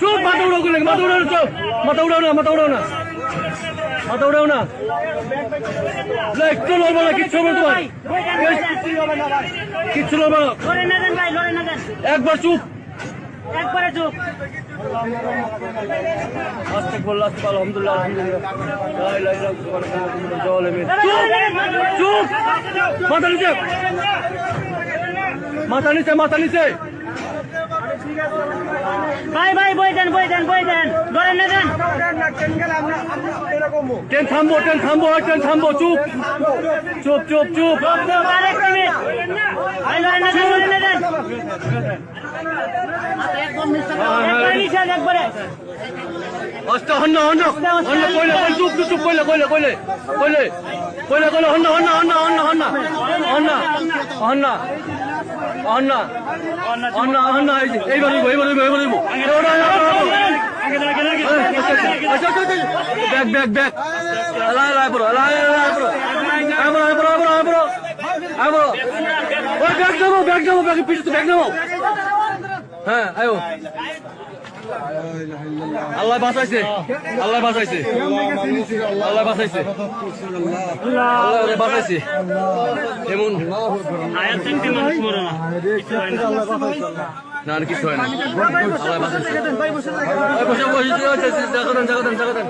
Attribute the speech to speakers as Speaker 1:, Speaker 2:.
Speaker 1: চুপ, মাথা উড়াও করলে, মাথা উড়াও, চুপ, মাথা উড়াও না, মাথা উড়াও না, মাথা উড়াও না, একটু লড়বো না, কিচ্ছু হবে তোমার, কিচ্ছু লড়বো না, একবার চুপ,
Speaker 2: একবারে চুপ।
Speaker 1: আস্তে বললো, আস্তে বলো, আলহামদুলিল্লাহ, আলহামদুলিল্লাহ, চুপ, মাথা নিচে, মাথা নিচে, মাথা নিচে,
Speaker 2: ভাই ভাই বই দেন, বই দেন, বই দেন, ধরেন না দেন।
Speaker 1: ট্রেন থামবো, ট্রেন থামবো, ট্রেন থামবো, চুপ, চুপ, চুপ, চুপ,
Speaker 2: আরেক মিনিট ভাই, ধরেন না দেন, ধরেন না দেন। একবারে নিচে, একবারে
Speaker 1: আস্তে, হন্ন, হন্ন, হন্ন, কইলে, কইলে, চুপ, চুপ, চুপ, কইলে, কইলে, কইলে, কইলে, কইলে, কইলে, হন্ন, হন্ন, হন্ন, হন্ন, হন্ন, হন্ন, হন্ন, হন্ন, হন্ন, হন্ন, এইবার হইব, এইবার হইব, এইবার হইব, ব্যাগ, ব্যাগ, ব্যাগ, এলাই, এলাই, পড়ো, এলাই, এলাই, পড়ো, আইবো, আইবো, আইবো, আইবো, আইবো, ওই ব্যাগ নামো, ব্যাগ নামো, ব্যাগ পিছু, ব্যাগ নামো, হ্যাঁ, আইবো, আল্লাহ বাঁচাইছে, আল্লাহ বাঁচাইছে, আল্লাহ বাঁচাইছে, আল্লাহ বাঁচাইছে, এমন না আর কিছু হয় না, আল্লাহ বাঁচাইছে, বসে বসে জায়গা দেন, জায়গা দেন, জায়গা দেন।